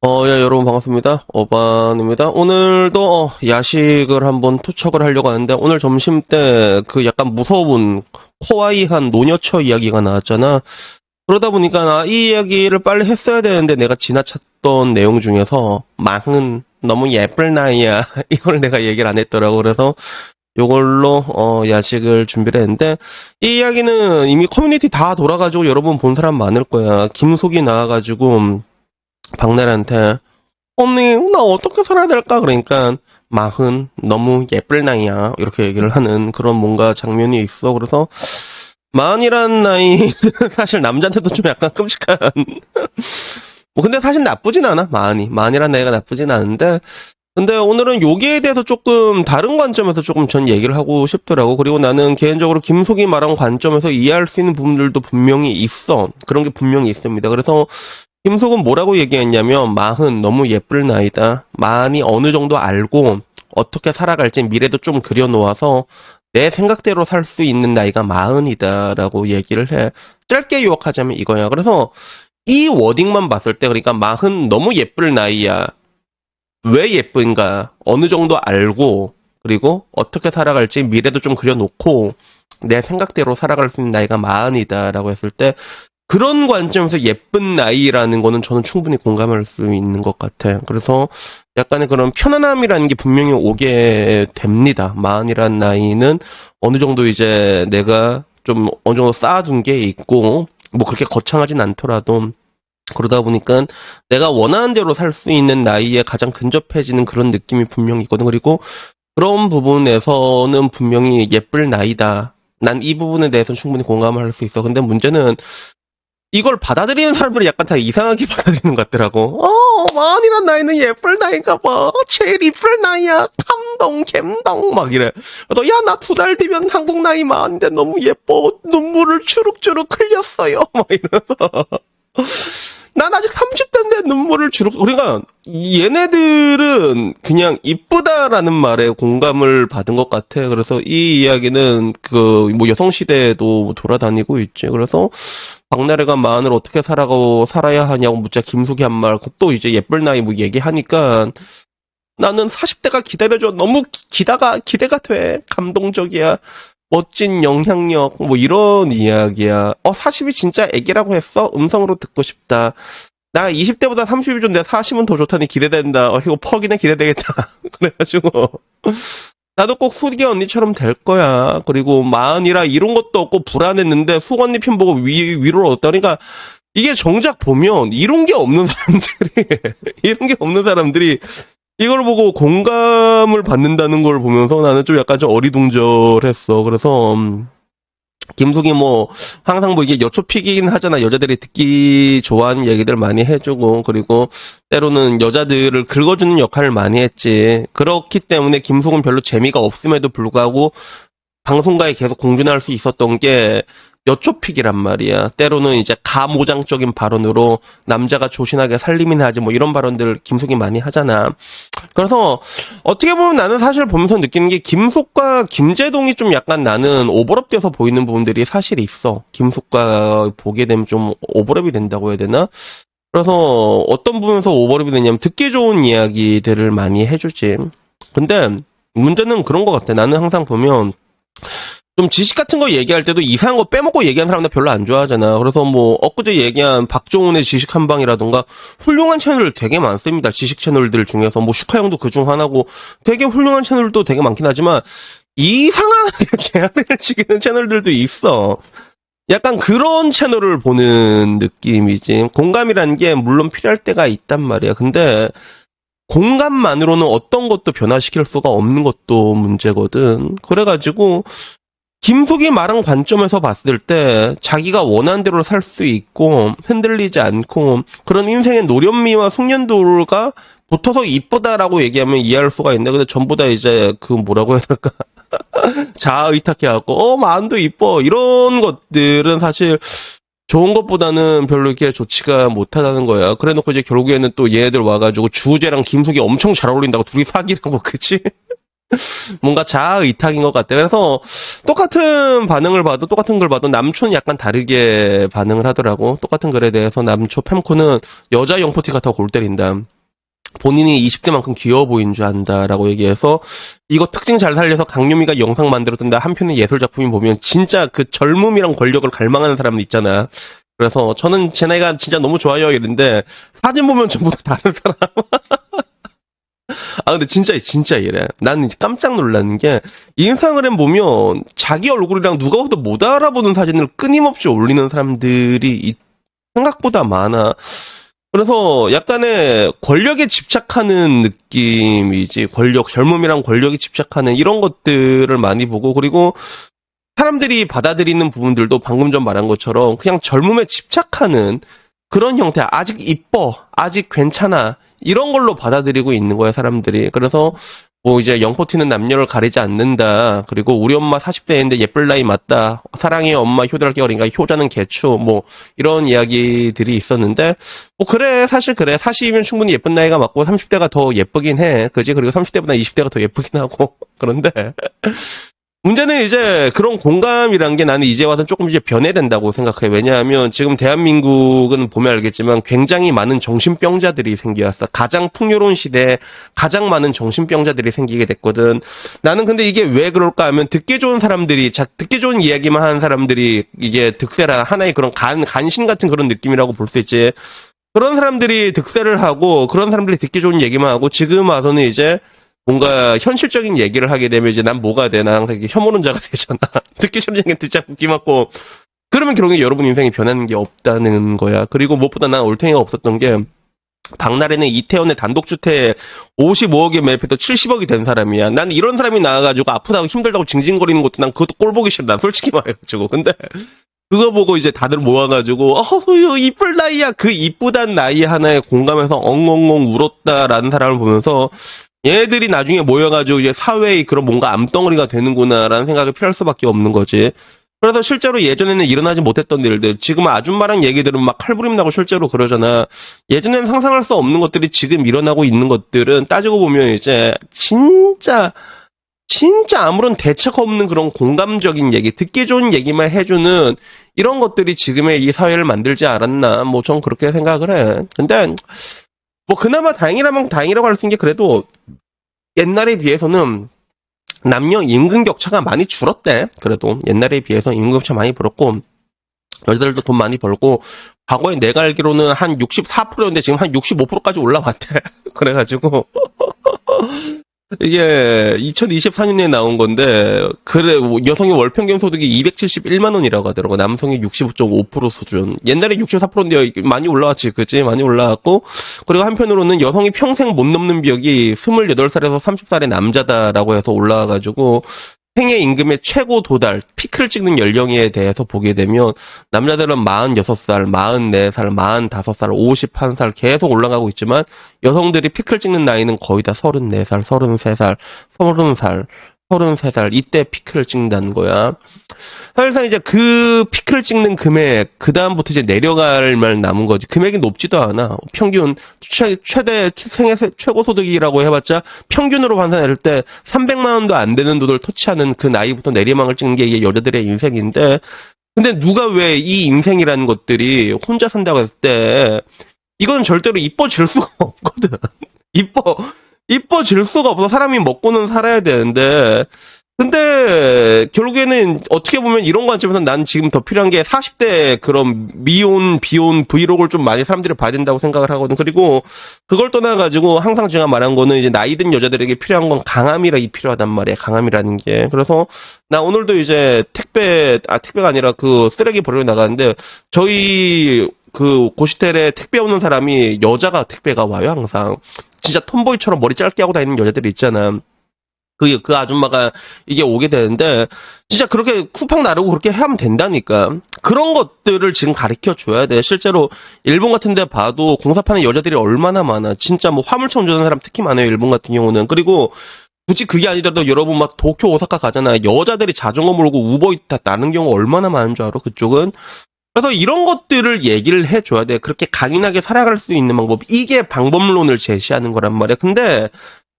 야, 여러분 반갑습니다. 어반입니다. 오늘도 야식을 한번 투척을 하려고 하는데 오늘 점심 때 그 약간 무서운 코아이한 노녀처 이야기가 나왔잖아. 그러다 보니까 이 이야기를 빨리 했어야 되는데 내가 지나쳤던 내용 중에서 망은 너무 예쁠 나이야. 이걸 내가 얘기를 안 했더라고. 그래서 요걸로 야식을 준비를 했는데 이 이야기는 이미 커뮤니티 다 돌아가지고 여러분 본 사람 많을 거야. 김숙이 나와가지고 박나래한테 언니 나 어떻게 살아야 될까 그러니까 마흔 너무 예쁠 나이야 이렇게 얘기를 하는 그런 뭔가 장면이 있어. 그래서 마흔이란 나이 사실 남자한테도 좀 약간 끔찍한 뭐 근데 사실 나쁘진 않아. 마흔이란 나이가 나쁘진 않은데 근데 오늘은 여기에 대해서 조금 다른 관점에서 조금 전 얘기를 하고 싶더라고. 그리고 나는 개인적으로 김숙이 말한 관점에서 이해할 수 있는 부분들도 분명히 있어. 그런 게 분명히 있습니다. 그래서 김숙은 뭐라고 얘기했냐면 마흔 너무 예쁠 나이다. 마흔이 어느 정도 알고 어떻게 살아갈지 미래도 좀 그려놓아서 내 생각대로 살 수 있는 나이가 마흔이다라고 얘기를 해. 짧게 요약하자면 이거야. 그래서 이 워딩만 봤을 때 그러니까 마흔 너무 예쁠 나이야. 왜 예쁜가? 어느 정도 알고 그리고 어떻게 살아갈지 미래도 좀 그려놓고 내 생각대로 살아갈 수 있는 나이가 마흔이다라고 했을 때 그런 관점에서 예쁜 나이라는 거는 저는 충분히 공감할 수 있는 것 같아. 그래서 약간의 그런 편안함이라는 게 분명히 오게 됩니다. 마흔이라는 나이는 어느 정도 이제 내가 좀 어느 정도 쌓아둔 게 있고, 뭐 그렇게 거창하진 않더라도, 그러다 보니까 내가 원하는 대로 살 수 있는 나이에 가장 근접해지는 그런 느낌이 분명히 있거든. 그리고 그런 부분에서는 분명히 예쁠 나이다. 난 이 부분에 대해서는 충분히 공감을 할 수 있어. 근데 문제는 이걸 받아들이는 사람들이 약간 다 이상하게 받아들이는 것 같더라고. 마흔이란 나이는 예쁠 나이인가 봐. 제일 이쁠 나이야. 감동, 막 이래. 그래서 야, 나 2달 뒤면 한국 나이 마흔인데 너무 예뻐. 눈물을 주룩주룩 흘렸어요. 막 이러면서. 난 아직 30대인데 눈물을 주룩, 그러니까, 얘네들은 그냥 이쁘다라는 말에 공감을 받은 것 같아. 그래서 이 이야기는 뭐 여성시대에도 돌아다니고 있지. 그래서 박나래가 마흔을 어떻게 살아야 하냐고 묻자 김숙이 한 말, 또 이제 예쁠 나이 뭐 얘기하니까 나는 40대가 기다려줘. 너무 기대가 돼. 감동적이야. 멋진 영향력, 뭐 이런 이야기야. 40이 진짜 애기라고 했어? 음성으로 듣고 싶다. 나 20대보다 30이 좀 내 40은 더 좋다니 기대된다. 이거 퍽이네 기대되겠다. 그래가지고. 나도 꼭 수기 언니처럼 될 거야. 그리고 마흔이라 이런 것도 없고 불안했는데 수 언니 편 보고 위로를 얻었다. 그러니까 이게 정작 보면 이런 게 없는 사람들이 이걸 보고 공감을 받는다는 걸 보면서 나는 좀 약간 좀 어리둥절했어. 그래서 김숙이 뭐 항상 뭐 이게 여초픽이긴 하잖아. 여자들이 듣기 좋아하는 얘기들 많이 해주고 그리고 때로는 여자들을 긁어주는 역할을 많이 했지. 그렇기 때문에 김숙은 별로 재미가 없음에도 불구하고 방송가에 계속 공존할 수 있었던 게 여초픽이란 말이야. 때로는 이제 가모장적인 발언으로 남자가 조신하게 살림이나 하지 뭐 이런 발언들 김숙이 많이 하잖아. 그래서 어떻게 보면 나는 사실 보면서 느끼는 게 김숙과 김재동이 좀 약간 나는 오버랩돼서 보이는 부분들이 사실 있어. 김숙과 보게 되면 좀 오버랩이 된다고 해야 되나? 그래서 어떤 부분에서 오버랩이 되냐면 듣기 좋은 이야기들을 많이 해주지. 근데 문제는 그런 것 같아. 나는 항상 보면 좀 지식 같은 거 얘기할 때도 이상한 거 빼먹고 얘기하는 사람들 별로 안 좋아하잖아. 그래서 뭐 엊그제 얘기한 박종훈의 지식 한방이라던가 훌륭한 채널 되게 많습니다. 지식 채널들 중에서 뭐 슈카형도 그중 하나고 되게 훌륭한 채널도 되게 많긴 하지만 이상하게 개화를 시키는 채널들도 있어. 약간 그런 채널을 보는 느낌이지. 공감이라는 게 물론 필요할 때가 있단 말이야. 근데 공감만으로는 어떤 것도 변화시킬 수가 없는 것도 문제거든. 그래가지고 김숙이 말한 관점에서 봤을 때 자기가 원하는 대로 살 수 있고 흔들리지 않고 그런 인생의 노련미와 숙련도가 붙어서 이쁘다라고 얘기하면 이해할 수가 있는데 근데 전부 다 이제 뭐라고 해야 될까 자아의탁해하고 마음도 이뻐 이런 것들은 사실 좋은 것보다는 별로 이렇게 좋지가 못하다는 거야. 그래놓고 이제 결국에는 또 얘네들 와가지고 주우재랑 김숙이 엄청 잘 어울린다고 둘이 사귀라고 그치? 뭔가 자아의탁인 것 같아. 그래서 똑같은 걸 봐도 남초는 약간 다르게 반응을 하더라고. 똑같은 글에 대해서 남초 팸코는 여자 영포티가 더 골 때린다. 본인이 20대만큼 귀여워 보이는 줄 안다라고 얘기해서 이거 특징 잘 살려서 강유미가 영상 만들었던데 한편의 예술 작품이 보면 진짜 그 젊음이랑 권력을 갈망하는 사람들 있잖아. 그래서 저는 제 나이가 진짜 너무 좋아요 이랬는데 사진 보면 전부 다 다른 사람. 아 근데 진짜 이래. 나는 깜짝 놀라는 게 인스타그램 보면 자기 얼굴이랑 누가 봐도 못 알아보는 사진을 끊임없이 올리는 사람들이 생각보다 많아. 그래서 약간의 권력에 집착하는 느낌이지. 젊음이랑 권력에 집착하는 이런 것들을 많이 보고, 그리고 사람들이 받아들이는 부분들도 방금 전 말한 것처럼 그냥 젊음에 집착하는 그런 형태. 아직 이뻐, 아직 괜찮아, 이런 걸로 받아들이고 있는 거야, 사람들이. 그래서 뭐 이제 영포 튀는 남녀를 가리지 않는다. 그리고 우리 엄마 40대인데 예쁠 나이 맞다. 사랑해 엄마 효도할 겨울인가. 효자는 개추. 뭐 이런 이야기들이 있었는데 뭐 그래, 사실 그래. 40이면 충분히 예쁜 나이가 맞고 30대가 더 예쁘긴 해. 그지? 그리고 30대보다 20대가 더 예쁘긴 하고. 그런데 문제는 이제 그런 공감이란 게 나는 이제 와서 조금 이제 변해된다고 생각해. 왜냐하면 지금 대한민국은 보면 알겠지만 굉장히 많은 정신병자들이 생겨왔어. 가장 풍요로운 시대에 가장 많은 정신병자들이 생기게 됐거든. 나는 근데 이게 왜 그럴까 하면 듣기 좋은 사람들이, 듣기 좋은 이야기만 하는 사람들이 이게 득세라 하나의 그런 간신 같은 그런 느낌이라고 볼 수 있지. 그런 사람들이 득세를 하고 그런 사람들이 듣기 좋은 얘기만 하고 지금 와서는 이제 뭔가 현실적인 얘기를 하게 되면 이제 난 뭐가 돼? 난 항상 혐오론자가 되잖아. 듣기 싫은 얘기는 듣지 않고 귀 막고. 그러면 결국에 여러분 인생이 변하는 게 없다는 거야. 그리고 무엇보다 난 올탱이가 없었던 게 박나래는 이태원의 단독주택 55억에 매입해도 70억이 된 사람이야. 난 이런 사람이 나와가지고 아프다고 힘들다고 징징거리는 것도 난 그것도 꼴 보기 싫어. 난 솔직히 말해가지고. 근데 그거 보고 이제 다들 모아가지고 어휴 이쁠 나이야. 그 이쁘단 나이 하나에 공감해서 엉엉엉 울었다라는 사람을 보면서 얘들이 나중에 모여가지고 이제 사회의 그런 뭔가 암덩어리가 되는구나라는 생각이 필요할 수밖에 없는 거지. 그래서 실제로 예전에는 일어나지 못했던 일들, 지금 아줌마랑 얘기들은 막 칼부림 나고 실제로 그러잖아. 예전에는 상상할 수 없는 것들이 지금 일어나고 있는 것들은 따지고 보면 이제 진짜 아무런 대책 없는 그런 공감적인 얘기, 듣기 좋은 얘기만 해주는 이런 것들이 지금의 이 사회를 만들지 않았나. 뭐 전 그렇게 생각을 해. 근데 뭐 그나마 다행이라면 다행이라고 할 수 있는 게 그래도 옛날에 비해서는 남녀 임금 격차가 많이 줄었대. 그래도 옛날에 비해서 임금 격차 많이 벌었고 여자들도 돈 많이 벌고 과거에 내가 알기로는 한 64%였는데 지금 한 65%까지 올라왔대. 그래가지고 이게 2024년에 나온 건데 그래 여성의 월 평균 소득이 271만 원이라고 하더라고. 남성이 65.5% 수준. 옛날에 64%인데 많이 올라왔지. 그치? 많이 올라왔고 그리고 한편으로는 여성이 평생 못 넘는 벽이 28살에서 30살의 남자다라고 해서 올라와가지고 생애 임금의 최고 도달, 피크를 찍는 연령에 대해서 보게 되면 남자들은 46살, 44살, 45살, 51살 계속 올라가고 있지만 여성들이 피크를 찍는 나이는 거의 다 34살, 33살, 30살, 33살 이때 피크를 찍는다는 거야. 사실상 이제 그 피크를 찍는 금액 그 다음부터 이제 내려갈 말 남은 거지. 금액이 높지도 않아. 평균 최대 생애 최고 소득이라고 해봤자 평균으로 환산할 때 300만 원도 안 되는 돈을 터치하는 그 나이부터 내리막을 찍는 게 이게 여자들의 인생인데, 근데 누가 왜 이 인생이라는 것들이 혼자 산다고 했을 때 이건 절대로 이뻐질 수가 없거든. 이뻐질 수가 없어. 사람이 먹고는 살아야 되는데. 근데 결국에는 어떻게 보면 이런 관점에서 난 지금 더 필요한 게 40대 그런 미혼, 비혼 브이로그를 좀 많이 사람들이 봐야 된다고 생각을 하거든. 그리고 그걸 떠나가지고 항상 제가 말한 거는 이제 나이 든 여자들에게 필요한 건 강함이라 필요하단 말이야. 강함이라는 게. 그래서 나 오늘도 이제 택배가 아니라 그 쓰레기 버리러 나가는데 저희 그 고시텔에 택배 오는 사람이 여자가 택배가 와요. 항상. 진짜 톰보이처럼 머리 짧게 하고 다니는 여자들이 있잖아. 그 아줌마가 이게 오게 되는데, 진짜 그렇게 쿠팡 나르고 그렇게 하면 된다니까. 그런 것들을 지금 가르쳐 줘야 돼. 실제로 일본 같은 데 봐도 공사판에 여자들이 얼마나 많아. 진짜 뭐 화물차 운전하는 사람 특히 많아요. 일본 같은 경우는. 그리고 굳이 그게 아니더라도 여러분 막 도쿄, 오사카 가잖아. 여자들이 자전거 몰고 우버이트 나는 경우 얼마나 많은 줄 알아? 그쪽은. 그래서 이런 것들을 얘기를 해줘야 돼. 그렇게 강인하게 살아갈 수 있는 방법. 이게 방법론을 제시하는 거란 말이야. 근데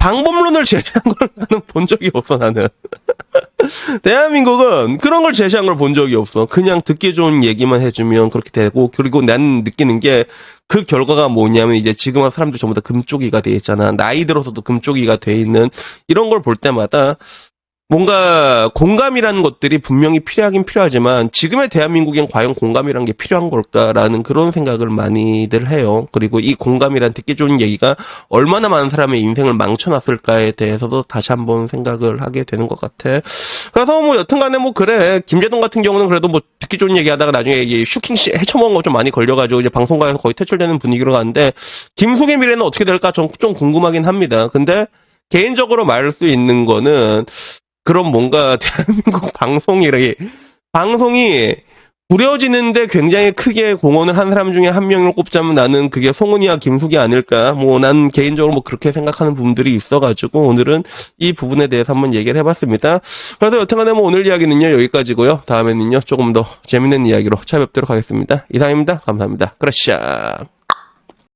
방법론을 제시한 걸 나는 본 적이 없어, 나는. 대한민국은 그런 걸 제시한 걸 본 적이 없어. 그냥 듣기 좋은 얘기만 해주면 그렇게 되고, 그리고 난 느끼는 게 그 결과가 뭐냐면 이제 지금 사람들 전부 다 금쪽이가 돼 있잖아. 나이 들어서도 금쪽이가 돼 있는 이런 걸 볼 때마다 뭔가 공감이라는 것들이 분명히 필요하긴 필요하지만 지금의 대한민국엔 과연 공감이라는 게 필요한 걸까라는 그런 생각을 많이들 해요. 그리고 이 공감이란 듣기 좋은 얘기가 얼마나 많은 사람의 인생을 망쳐놨을까에 대해서도 다시 한번 생각을 하게 되는 것 같아. 그래서 뭐 여튼간에 뭐 그래, 김재동 같은 경우는 그래도 뭐 듣기 좋은 얘기하다가 나중에 이 슈킹 씨 해쳐먹은 거 좀 많이 걸려가지고 이제 방송가에서 거의 퇴출되는 분위기로 가는데, 김숙의 미래는 어떻게 될까 좀 궁금하긴 합니다. 근데 개인적으로 말할 수 있는 거는, 그럼 뭔가 대한민국 방송이 부려지는데 굉장히 크게 공헌을 한 사람 중에 한 명을 꼽자면 나는 그게 송은이와 김숙이 아닐까. 뭐 난 개인적으로 뭐 그렇게 생각하는 부분들이 있어가지고 오늘은 이 부분에 대해서 한번 얘기를 해봤습니다. 그래서 여튼간에 뭐 오늘 이야기는요 여기까지고요. 다음에는요 조금 더 재밌는 이야기로 찾아뵙도록 하겠습니다. 이상입니다. 감사합니다. 그라시아.